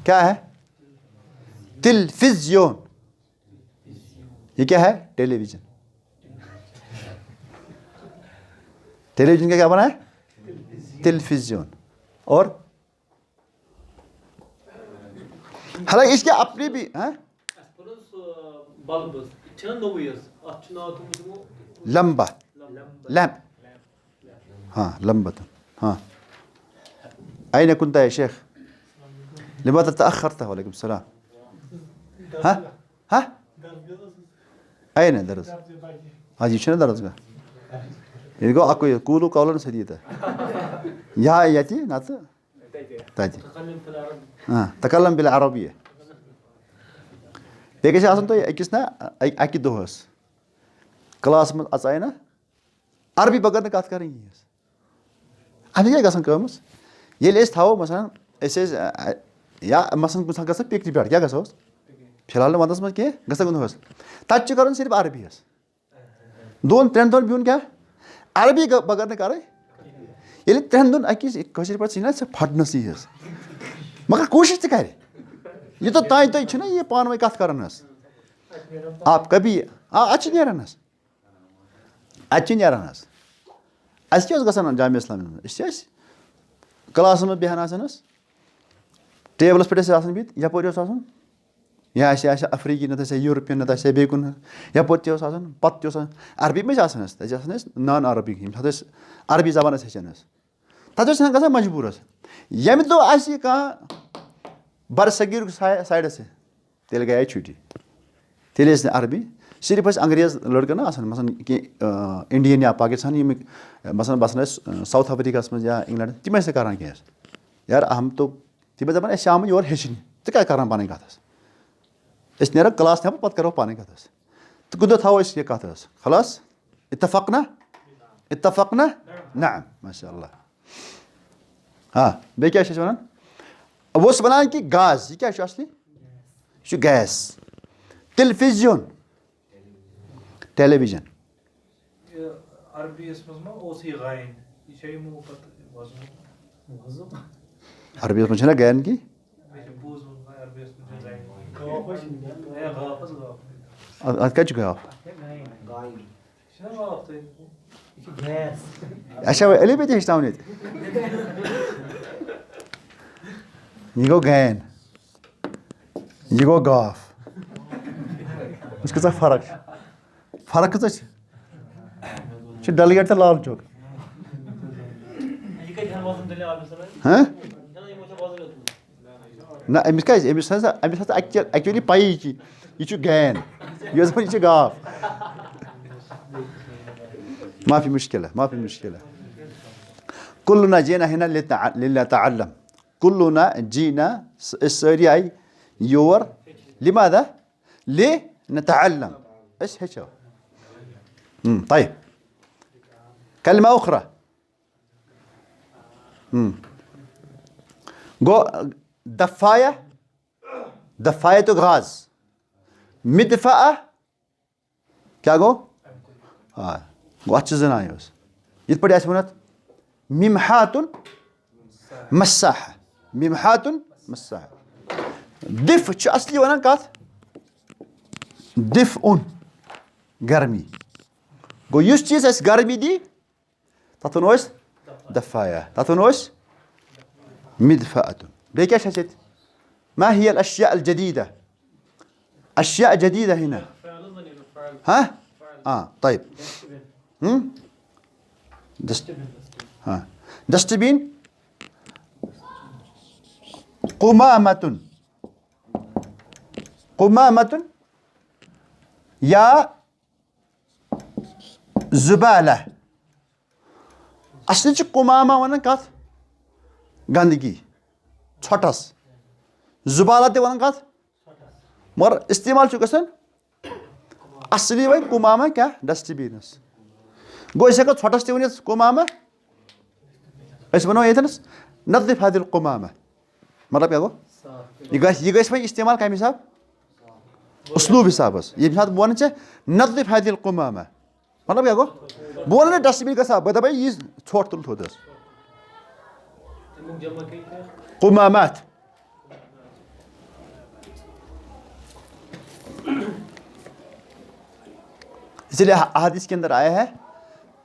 کیا ہے؟ تلفزیون. یہ کیا ہے؟ ٹیلی ویژن. ٹیلی ویژن کا کیا بنا ہے؟ تلفزیون. اور حالانکہ اس کے اپنی بھی لمبا لیمپ. ہاں لمبة. ہاں أين كنت يا شيخ؟ لماذا تأخرت؟ وعليكم السلام. ها أين درس؟ هذه شنو درس؟ يقول أكو يقولوا قولا سديدا. يا ياتي نات تاتي. تكلم بالعربية. دیکھے چھِ آسان تۄہہِ أکِس نا اَکہِ دۄہَس کلاس منٛز اژاے نا عربی بغٲر نہٕ کَتھ کَرٕنۍ کِہیٖنۍ حظ. اَمہِ کیٛاہ گژھان کٲم حظ ییٚلہِ أسۍ تھاوو مثلاً أسۍ ٲسۍ یا مثلاً کُنہِ ساتہٕ گژھو پِکنِک پٮ۪ٹھ کیٛاہ گژھو حظ فِلحال نہٕ وَنٛدَس منٛز کینٛہہ گژھو کُنہِ دۄہَس تَتہِ چھُ کَرُن صرف عربی حظ. 2-3 دۄہَن بِہُن کیٛاہ عربی بغٲر نہٕ کَرٕنۍ. ییٚلہِ 3 دۄہَن أکِس کٲشِر پٲٹھۍ ژھٕنہِ نا ژٕ پھٹنَسٕے حظ مگر کوٗشِش تہِ کَرِ یوٗتاہ تانۍ تُہۍ چھُنا یہِ پانہٕ ؤنۍ کَتھ کَران حظ. آپ کبھی اَتہِ چھِ نیران حظ اَتہِ چھِ نیران حظ. اَسہِ کیٛاہ اوس گژھان جامعہ اِسلامیہ منٛز أسۍ ٲسۍ کلاسَس منٛز بیٚہوان آسان حظ ٹیبلَس پٮ۪ٹھ ٲسۍ آسان بِہِتھ یَپٲرۍ اوس آسان یا آسہِ ہا اَفریٖقی نَتہٕ آسہِ ہا یوٗرپِیَن نَتہٕ آسہِ ہا بیٚیہِ کُنہِ یَپٲرۍ تہِ اوس آسان پَتہٕ تہِ اوس آسان عربی منٛز چھِ آسان حظ تَتہِ چھِ آسان أسۍ نان عربی ییٚمہِ ساتہٕ أسۍ عربی زبان ٲسۍ ہیٚچھان حظ تَتہِ اوس گژھان مجبوٗر حظ. ییٚمہِ دۄہ آسہِ کانٛہہ بر صغیٖرُک سایڈَس تیٚلہِ گٔیے چھُٹی تیٚلہِ ٲسۍ نہٕ عربی صرف ٲسۍ انٛگریز لٔڑکہٕ نا آسان مثلاً کینٛہہ اِنڈیَن یا پاکِستان ییٚمِکۍ مثلاً باسان ٲسۍ ساوُتھ افریٖقاہَس منٛز یا اِنٛگلینٛڈ تِم ٲسۍ نہٕ کَران کینٛہہ حظ. یار ہم تو تِم ٲسۍ دَپان أسۍ چھِ آمٕتۍ یور ہیٚچھنہِ ژٕ کیٛازِ کَران پَنٕنۍ کَتھ حظ. أسۍ نیرو کلاس نٮ۪بر پَتہٕ کَرو پانَے کَتھ حظ تہٕ کُنہِ دۄہ تھاوو أسۍ یہِ کَتھ حظ خلاص. اتفقنا اتفقنا نعم ماشاء اللہ. ہاں بیٚیہِ کیٛاہ چھِ أسۍ وَنان بہٕ اوسُس وَنان کہِ گاز یہِ کیٛاہ چھُ اَصلی یہِ چھُ گیس. تلفزیون ٹیلی ویژن. عربی یَس منٛز ما اوسُے غاین یہِ چھا یِمو پَتہٕ وَزُم عربی یَس منٛز چھِنہ گین کی مےٚ چھُ بوٗزمُت عربی یَس منٛز چھِ غاین غاف حظ غاف اَتھ کَتہِ چھُ گاف چھُنہ غاف تۄہہِ اَسہِ چھا علی بے تہِ ہیٚچھناوُن ییٚتہِ یہِ گوٚو گین یہِ گوٚو گاف وٕچھ کۭژاہ فرق چھِ فرق کۭژاہ چھِ ڈل گیٹ تہٕ لال چوک ہاں نہ أمِس کیٛازِ أمِس ہسا ایکچُؤلی پَیی چھِ یہِ چھُ گین یہِ ٲس دَپان یہِ چھِ گاو معافی مشکلہ معافی مشکلہ کُلُنا جینا ہنا لِنَتَعَلَّم کُلُنا جینا أسۍ سٲری آیہِ یور لِماذا لِنَتَعَلَّم أسۍ ہیٚچھو طيب کلمہ اُخرى گوٚو دفایا دفایتُ غاز مدفعہ کیٛاہ گوٚو آ گوٚو اَتھ چھِ زٕ ناوِ حظ یِتھ پٲٹھۍ آسہِ ووٚنُتھ مِمحاتُن مساحہ مِمحاتُن مساحہ دِف چھُ اَصلی وَنان کَتھ دِف اوٚن گرمی گوٚو یُس چیٖز اَسہِ گرمی دی تَتھ وَنو أسۍ دفایا تَتھ وَنو أسۍ مدفعتُن بیٚیہِ کیٛاہ چھِ اَسہِ ییٚتہِ ما هي الأشياء الجديدة أشياء جديدة هنا ها طيب دستبين قمامة قمامة یا زبالہ اصلی چھِ قمامہ وَنان کَتھ گنٛدگی ژھۄٹھس زُبالہ تہِ وَنان کَتھ مگر استعمال چھُ گژھان اصلی وۄنۍ قمامہ کیٛاہ ڈسٹبیٖنس گوٚو أسۍ ہٮ۪کو ژھۄٹھس تہِ ؤنِتھ قمامہ أسۍ وَنو ییٚتھٮ۪نس نظف هذه القمامہ مطلب کیٛاہ گوٚو یہِ گژھِ وۄنۍ استعمال کَمہِ حِساب اسلوٗب حِسابس ییٚمہِ ساتہٕ بہٕ وَنہٕ ژےٚ نظف هذه القمامہ مطلب کیٛاہ گوٚو بہٕ وَنہٕ نہٕ ڈسٹبیٖن گژھا بہٕ دَپے یہِ ژھۄٹھ تُل تھوٚد حظ قمامات اس لیے احادیث کے اندر آیا ہے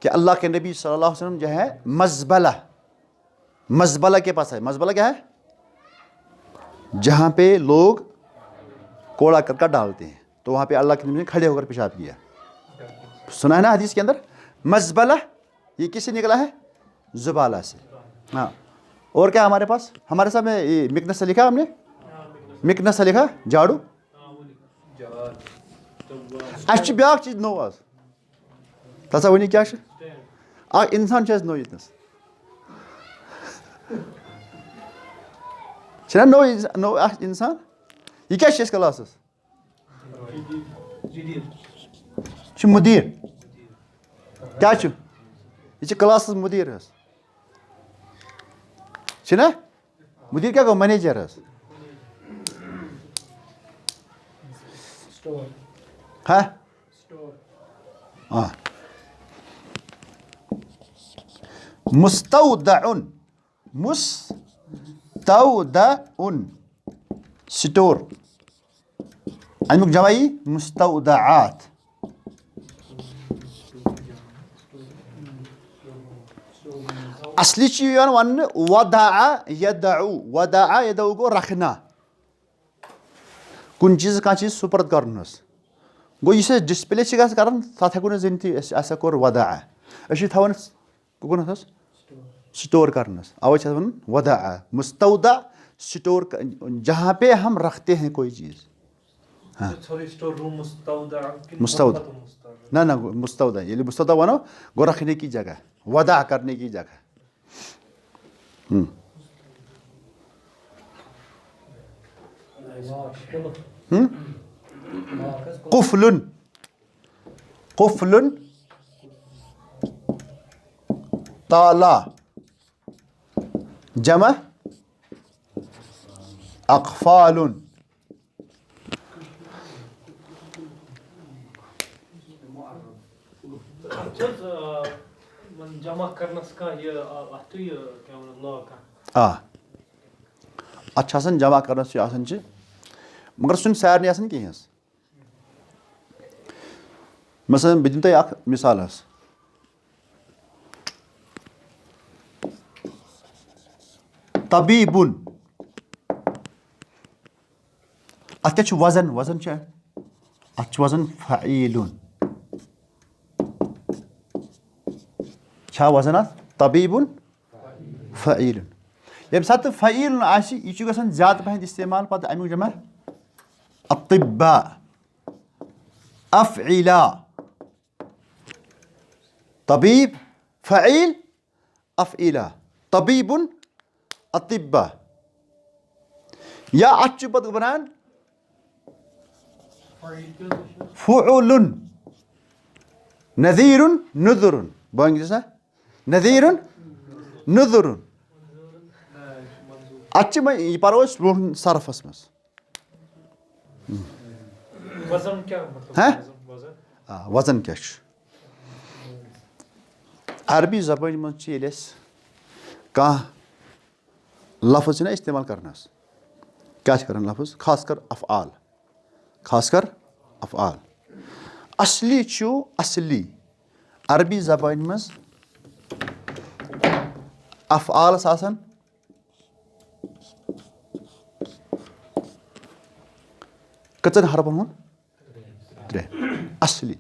کہ اللہ کے نبی صلی اللہ علیہ وسلم جو ہے مزبلہ کے پاس ہے مزبلہ کیا ہے جہاں پہ لوگ کوڑا کرکٹ ڈالتے ہیں تو وہاں پہ اللہ کے نبی نے کھڑے ہو کر پیشاب کیا سنا ہے نا حدیث کے اندر مزبلہ یہ کس سے نکلا ہے زبالہ سے ہاں اور کیا ہمارے پاس ہمارے ساتھ میں مکنس سے لکھا ہم نے مکنس سے لکھا جھاڑو اَسہِ چھُ بیٛاکھ چیٖز نوٚو آز تَژا ؤنِو کیٛاہ چھُ اکھ اِنسان چھُ اَسہِ نوٚو ییٚتنَس چھُنہ نوٚو اکھ اِنسان یہِ کیٛاہ چھُ اَسہِ کلاسس یہِ چھُ مُدیٖر کیٛاہ چھُ یہِ چھُ کلاسس مُدیٖر حظ چھُنہ مُدیٖر کیٛاہ گوٚو منیجر حظ ہاں مستودعن سٹور امیُک جمع یی مستودعات اصلی چھُ یِوان وننہٕ ودع یدعو گوٚو رکھنا کُنہِ چیٖزٕ کانٛہہ چیٖز سُپرد کرُن حظ گوٚو یُس أسۍ ڈِسپٕلے چھِ گژھان کران تَتھ ہٮ۪کو نہٕ زٔنتھٕے أسۍ ہسا کوٚر ودع أسۍ چھِ تھاوان کُکُنتھ حظ سٹور کرنس اوے چھِ اتھ ونان ودع مستودع سٹور جہاں پہ ہم رکھتے ہیں کوئی چیز مستودع نہ مستودع ییٚلہِ مستودع وَنو گوٚو رکھنے کی جگہ ودع کرنے کی جگہ قفل تالا جمع اقفال اتھ چھُ آسان جمع کرنس یہِ آسان چھِ مگر سُہ چھُنہٕ سارنٕے آسان کِہینۍ حظ مثلاً بہٕ دِمہٕ تۄہہِ اکھ مثال حظ طبیٖبُن اتھ کیٛاہ چھُ وزن چھُ اتھ چھُ وزن فعیٖلُن چھا وزن ات طبیبن فعیلن ییٚمہِ ساتہٕ فعیلن آسہِ یہِ چھُ گژھان زیادٕ پہن استعمال پتہٕ امیُک جمع اطباء افعلا طبیب فعیل افعلا طبیبن اطباء یا اتھ چھُ پتہٕ بنان فعلن نذیرن نذرن بٲنگِس نا نذیرن نذرن اتھ چھِ یہِ پرو أسۍ برونٛٹھ صرفس منٛز وزن کیا مطلب ہاں وزن وزن کیٛاہ چھُ عربی زبٲنۍ منٛز چھِ ییٚلہِ أسۍ کانٛہہ لفظ چھِنہ استعمال کران حظ کیٛاہ چھِ کران لفظ خاص کر افعال خاص کر افعال اصلی چھُ اصلی عربی زبانہِ منٛز افعالس آسان کٔژن حرفن ہُنٛد 3 اصلی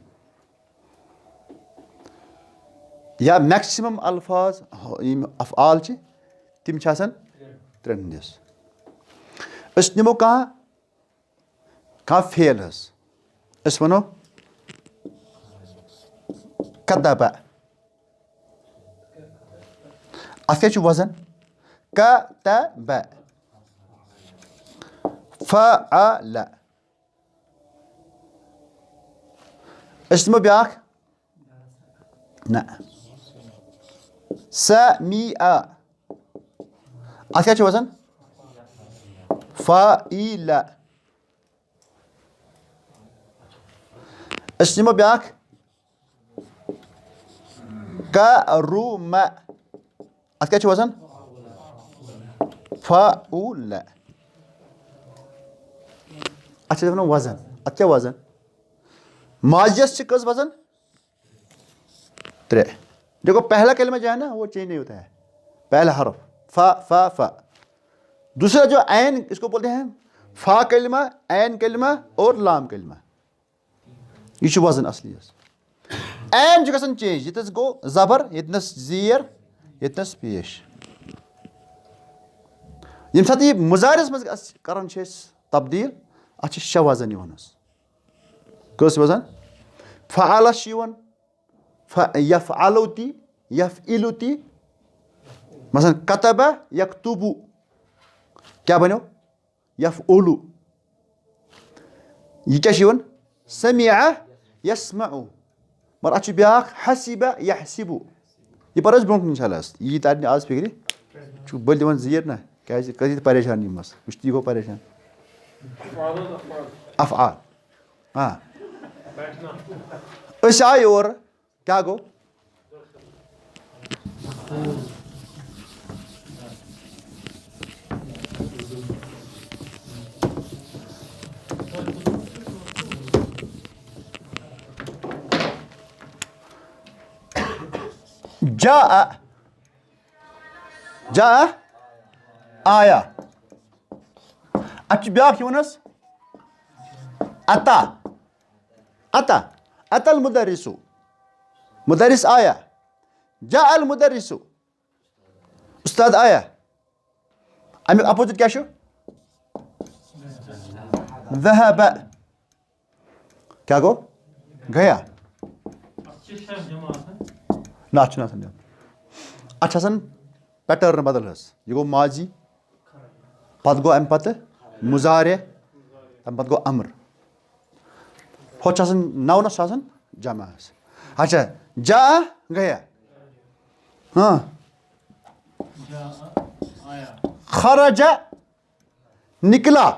یا میکسِمم الفاظ یِم افعال چھِ تِم چھِ آسان 3 ہِنٛدِس أسۍ نِمو کانٛہہ فعل حظ أسۍ وَنو کدبہ اَتھ کیٛاہ چھُ وزن کتبہ فعل أسۍ نِمو بیٛاکھ نہ سمع اَتھ کیٛاہ چھُ وزن فعیل أسۍ نِمو بیٛاکھ کرُم اَتھ کیٛاہ چھُ وزن فعول اَتھ چھِ أسۍ وَنان وزن اَتھ کیٛاہ وزن ماضیَس چھِ کٔژ وزن 3 دیکھو پہلا کلمہ جو ہے نا وہ چینج نہیں ہوتا ہے پہلا حرف فا دوسرا جو عین اس کو بولتے ہیں فا کلمہ عین کلمہ اور لام کلمہ یہ چھُ وزن اصلی حظ عین چھُ گژھان چینج ییٚتنس گوٚو زبر ییٚتنس زیٖر ییٚتنس پیش ییٚمہِ ساتہٕ یہِ مُضارِس منٛز کران چھِ أسۍ تبدیٖل اَتھ چھِ 6 وزن یِوان حظ کٔژ وزن فعلس چھِ یِوان یفعلو تی یفعلو تی مثلاً کتبہ یکتبو کیٛاہ بنیو یفعلو یہِ کیٛاہ چھِ یِوان سمع یسمعو مگر اَتھ چھُ بیٛاکھ حسبہ یحسبو یہِ پرو أسۍ برونٛٹھ کُن اِنشاء اللہ حظ یی ترِ نہٕ آز فِکرِ چھُ بٔلۍ دِوان زیٖر نہ کیٛازِ کٔرِتھ پریشان یِمس وٕچھ یہِ گوٚو پریشان افعال أسۍ آے یورٕ کیٛاہ گوٚو جاء آیا اَتھ چھُ بیٛاکھ یِوان حظ اتا المدرسو مدرس آیا جاء المدرسو استاد آیا امیُک اپوزِٹ کیٛاہ چھُ ذهب کیٛاہ گوٚو گیا نہ اَتھ چھُنہٕ آسان جمع اَتھ چھِ آسان پیٹٲرن بدل حظ یہِ گوٚو ماضی پتہٕ گوٚو اَمہِ پتہٕ مُضارِ تَمہِ پتہٕ گوٚو امر ہُتھ چھُ آسان نونس چھُ آسان جمع حظ اچھا جا گیا خرج نکلا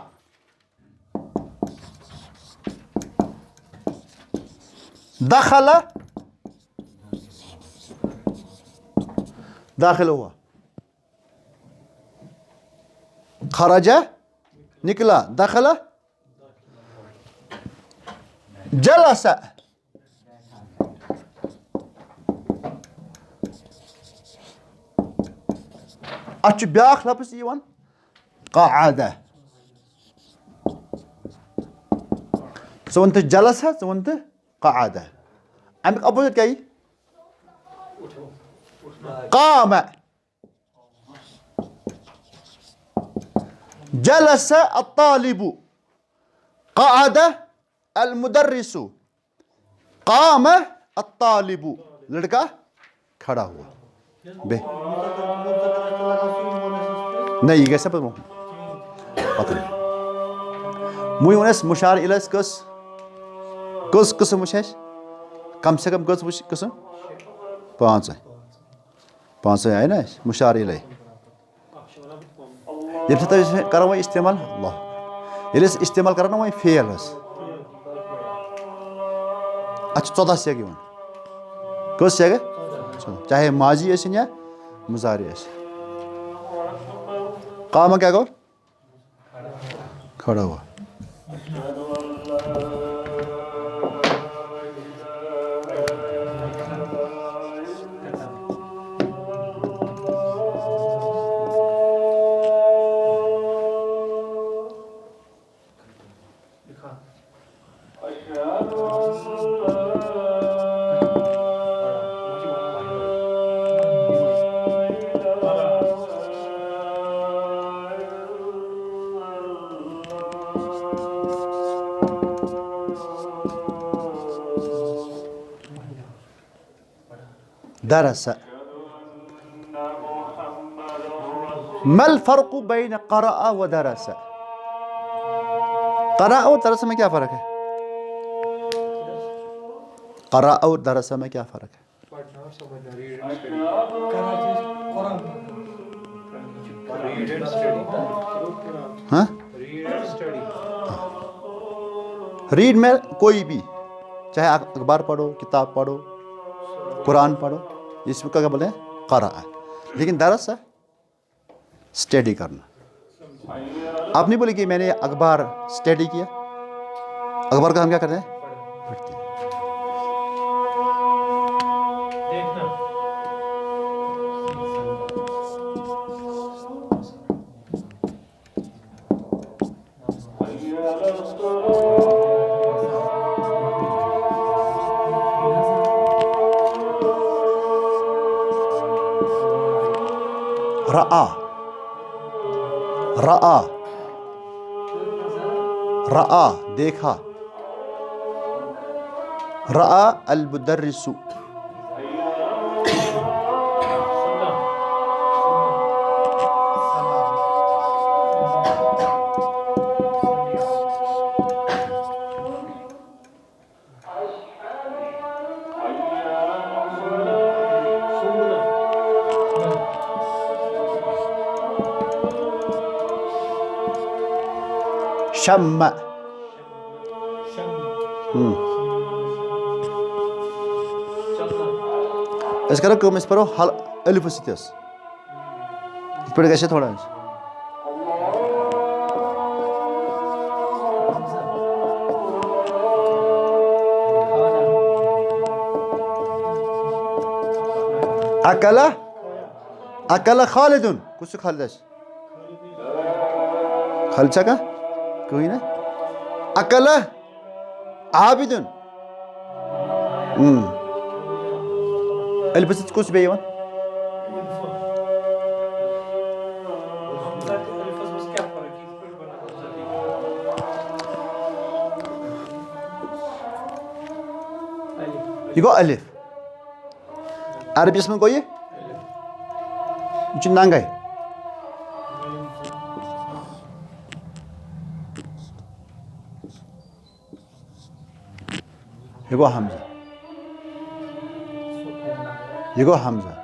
داخل ہوا خرج نکلا دخل جلس اَتھ چھُ بیٛاکھ لفظ یِوان قعدہ ژٕ وَن تہٕ جلس ژٕ وَن تہٕ قعدہ اَمیُک اپوزِٹ کیٛاہ یی قام جلس الطالب قعد المدرس قام الطالب لڑکا کھڑا ہوا بے نہیں یہ گژھِ پتہٕ پتہ وۄنۍ ووٚن اَسہِ مُشار اِلیس کٔژ قٕسم وٕچھ اَسہِ کم سے کم کٔژ وٕچھ قٕسم پانٛژے آیہِ نا اَسہِ مُشار اِلے ییٚمہِ ساتہٕ أسۍ کرو وۄنۍ استعمال اللہ ییٚلہِ أسۍ استعمال کرو نا وۄنۍ فعل حظ اَتھ چھِ 14 سیٚگ یِوان کٔژ سیٚگہٕ چاہے ماضی ٲسِنۍ یا مُضارِ ٲسِنۍ قامہ کیٛاہ گوٚو کھڑا ہوا درس ما الفرق بین قرأ و درس قرأ اور درس میں کیا فرق ہے قرأ اور درس میں کیا فرق ہے ہاں ریڈ میں کوئی بھی چاہے اخبار پڑھو کتاب پڑھو قرآن پڑھو اس میں کیا بولے قرأ لیکن درس ہے اسٹڈی کرنا آپ نہیں بولے کہ میں نے اخبار اسٹڈی کیا اخبار کا ہم کیا کرتے ہیں پڑھتے ہیں رأى رأى رأى دیکھا رأى المدرس شم أسۍ کرو کٲم أسۍ پرو الفہٕ سۭتۍ حظ یِتھ پٲٹھۍ گژھِ تھوڑا حظ اکل خالدن کُس چھُ خالد اَسہِ خالد چھا کانٛہہ کٕہٕنۍ نا اکل عابدن الفہٕ سۭتۍ کُس چھُ بیٚیہِ یِوان یہ گوٚو الف عربیَس منٛز گوٚو یہِ چھُ ننٛگے یہ گوٚو حمزہ یہ گوٚو حمزہ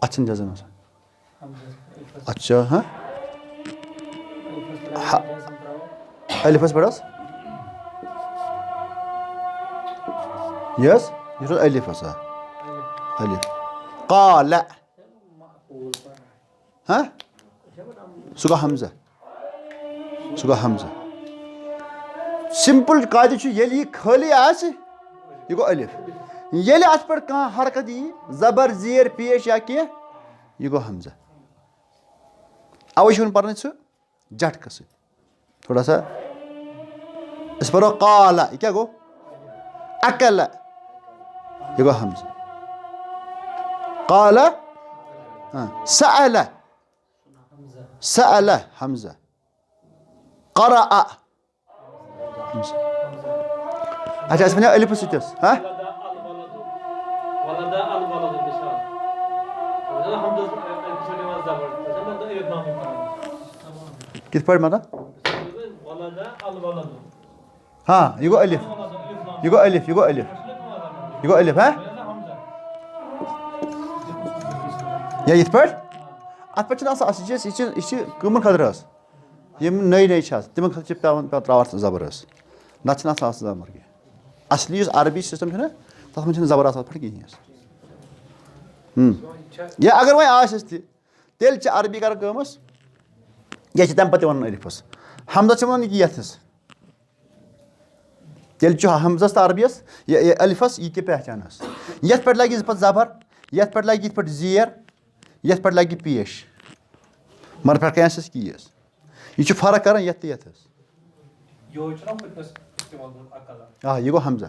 اتھ چھُنہٕ جزم آسان اچھا ہاں الفس پٮ۪ٹھ حظ یہِ حظ یہِ روٗد الف حظ الف قال ہاں سُہ گوٚو حمزہ سُہ گوٚو حمزہ سمپل قاعدٕ چھُ ییٚلہِ یہِ خٲلی آسہِ یہِ گوٚو الف ییٚلہِ اَتھ پٮ۪ٹھ کانٛہہ حرکت یی زبر زیر پیش یا کینٛہہ یہِ گوٚو حمزہ اَوَے چھُ وۄنۍ پَرنٕچ سُہ جھٹکہٕ سۭتۍ تھوڑا سا اس پر قال یہ کیا گو اکل یہ گو حمزہ قال سأل سأل حمزہ قرأ حمزہ اچھا اس میں الف سۭتۍ حظ ہاں کِتھ پٲٹھۍ مطلب ہاں یہ گو الف یہ گو الف یہ گو الف یہ گو الف ہاں یا یِتھ پٲٹھۍ اَتھ پٮ۪ٹھ چھِنہٕ آسان یہِ چھِ کٕمَن خٲطرٕ حظ یِم نٔے نٔے چھِ آسان تِمن خٲطرٕ چھِ پٮ۪وان ترٛاوان زبر حظ نَتہٕ چھِنہٕ آسان زبر کینٛہہ اَصلی یُس عربی سِسٹَم چھُنہ تَتھ منٛز چھِنہٕ زبر آسان اَتھ پٮ۪ٹھ کِہیٖنۍ حظ یا اگر وۄنۍ آسٮ۪س تہِ تیٚلہِ چھِ عربی کَران کٲم حظ یا چھِ تَمہِ پَتہٕ وَنان الف حظ حمزہ چھِ وَنان یَتھ حظ تیٚلہِ چھُ حمزَس تہٕ عربیَس یہِ الفَس یہِ تہِ پہچان حظ یَتھ پٮ۪ٹھ لَگہِ پَتہٕ زبر یَتھ پٮ۪ٹھ لَگہِ یِتھ پٲٹھۍ زیر یَتھ پٮ۪ٹھ لَگہِ پیش مگر فرقیٚنٛسَس کی حظ یہِ چھُ فرق کَران یَتھ تہٕ یَتھ حظ آ یہِ گوٚو حمزہ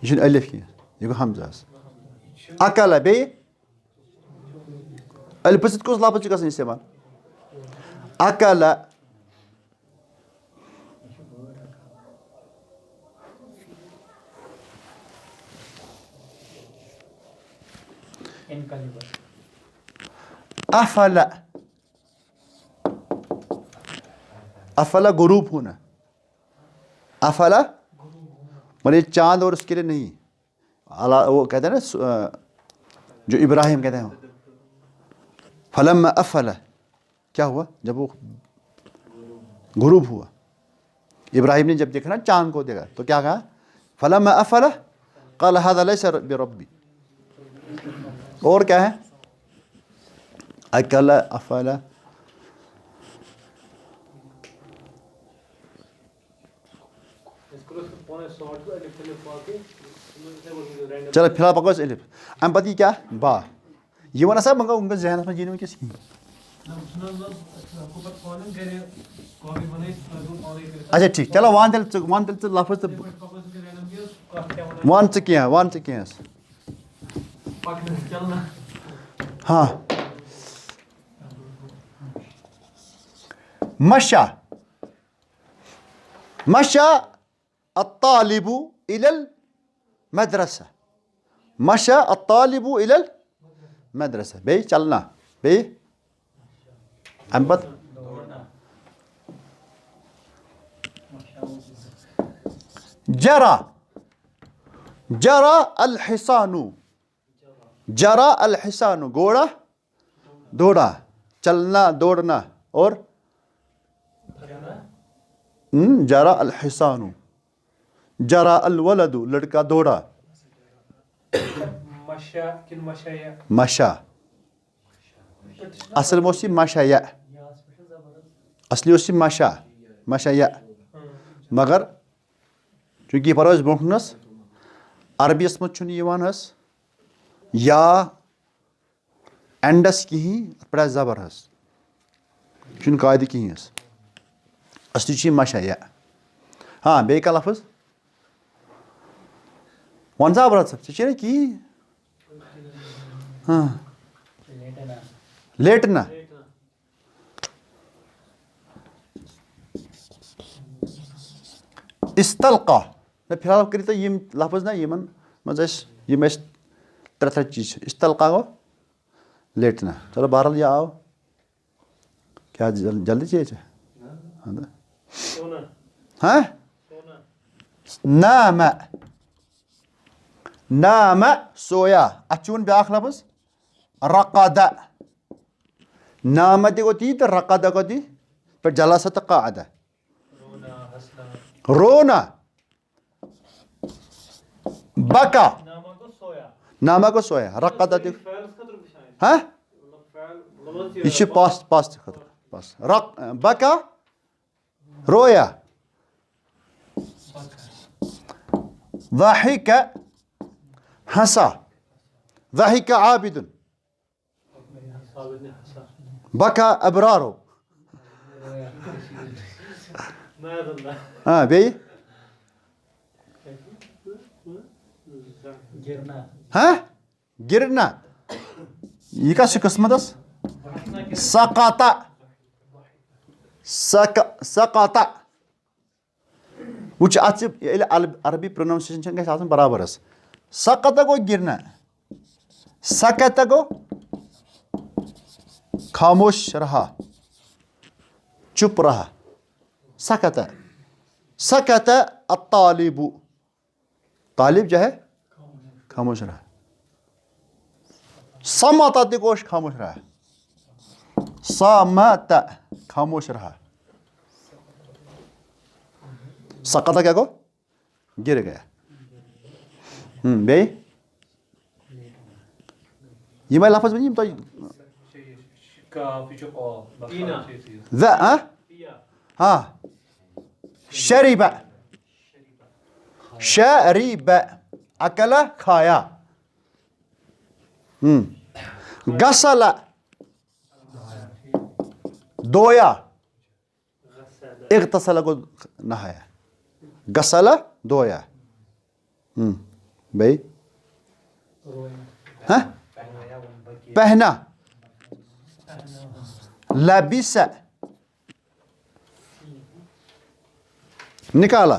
یہِ چھُنہٕ الف کینٛہہ یہِ گوٚو حمزہ حظ اکلا بیٚیہِ الفہٕ سۭتۍ کُس لفظ چھُ گژھان استعمال اکلا افلا افلا غروب ہونا افلا مگر چاند اور اس کے لیے نہیں وہ کہتے ہیں نا جو ابراہیم کہتے ہیں فلما افلا کیا ہوا جب وہ غروب ہوا ابراہیم نے جب دیکھا نا چاند کو دیکھا تو کیا کہا فلما افلا قال هذا ليس بربي اور کیا ہے اکلا افلا چلو فی الحال پکو أسۍ الف اَمہِ پَتہٕ یہِ کیٛاہ با یہِ وَن ہسا مگر وٕنکٮ۪س ذہنَس منٛز یی نہٕ وٕنکٮ۪س کِہیٖنۍ اچھا ٹھیٖک چلو وَن تیٚلہِ ژٕ لفظ تہٕ وَن ژٕ کینٛہہ حظ ہاں مشى الطالب إلى المدرسة مشى الطالب إلى المدرسة بیٚیہِ چلنا بیٚیہِ اَمہِ پتہٕ جرى الحصان گھوڑا دوڑا چلنا دوڑنا اور جرى الحصان جرى الولد لڑکا دوڑا مشا اصل میں اوس یہِ مشایا اصلی اوس یہِ مشایا مگر چوٗنٛکہِ یہِ پَرو أسۍ برونٛٹھ کُنَس عربیَس منٛز چھُنہٕ یِوان حظ یا اینڈَس کِہیٖنۍ اَتھ پٮ۪ٹھ آسہِ زبر حظ یہِ چھُنہٕ قاعدٕ کِہیٖنۍ حظ اصلی چھُ یہِ مشایا ہاں بیٚیہِ کانٛہہ لفظ وَن سا برٛدر صٲب ژےٚ چھے نہٕ کِہیٖنۍ ہاں لیٹنا استلقا نہ فی الحال کٔرِو تُہۍ یِم لفظ نہ یِمن منٛز یِم اَسہِ ترٛےٚ چیٖز چھِ استلقا گوٚو لیٹنا چلو بہرحال یہِ آو کیٛاہ جلدی چاہیے ژےٚ ہاں نام سویا اَتھ چھُ وۄنۍ بیٛاکھ لفظ رقدا نامہ تہِ گوٚو تی تہٕ رقدا گوٚو تی پٮ۪ٹھ جلسہ تہٕ قعدا رونا بکا نامہ گوٚو سویا رقدا تہِ ہاں یہِ چھُ پاسٹ خٲطرٕ بکا رویا ضحك ہسا ضحك عابد بكى ابرارو ہاں بیٚیہِ ہاں گِرنا یہِ کَس چھِ قٕسمَتس سقاطہ سقاطہ وٕچھ اَتھ چھِ ییٚلہِ عربی پرٛونَوسیشَن چھَنہٕ گژھِ آسٕنۍ برابر حظ سقاطہ گوٚو گِرنا سکتہ گوٚو خاموش رہا چُپ رہا سکتہ سکتہ الطالب طالب جو ہے خاموش رہا سمتا تہِ گوش خاموش رہا سامتا خاموش رہا سقطہ کیا گو گر گیا بیٚیہِ یِمے لفظ ؤنِو یِم تۄہہِ ہاں شریبہ شریبہ اکلا کھایا غسلا دھویا اغتسل گو نہایا غسلا دھویا بیٚیہِ ہاں پہنا لبس نکالا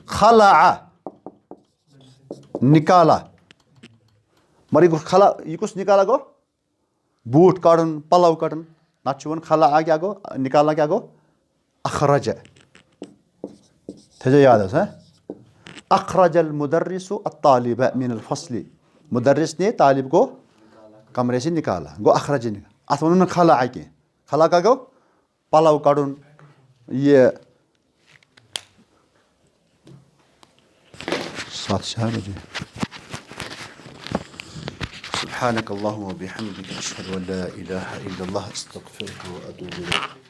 خلع نکالا مگر یہ خلا یہ کس نکالا گو بوٹ کڑن پلو کڑن نتہٕ چھُ وۄنۍ خلع کیٛاہ گوٚو نکالنا کیٛاہ گوٚو اخرج تھٲیزیو یاد حظ ہاں اخرج المدرس الطالب من الفصل مدرس نے طالب کو کمرے سے نکالا گوٚو اخرج اتھ ووٚنُن نہٕ خلع کینٛہہ خلع کیٛاہ گوٚو پلو کڑُن یہ ساتھ شاہ بجے سبحانك اللهم وبحمدك أشهد أن لا إله إلا الله أستغفرك وأتوب إليك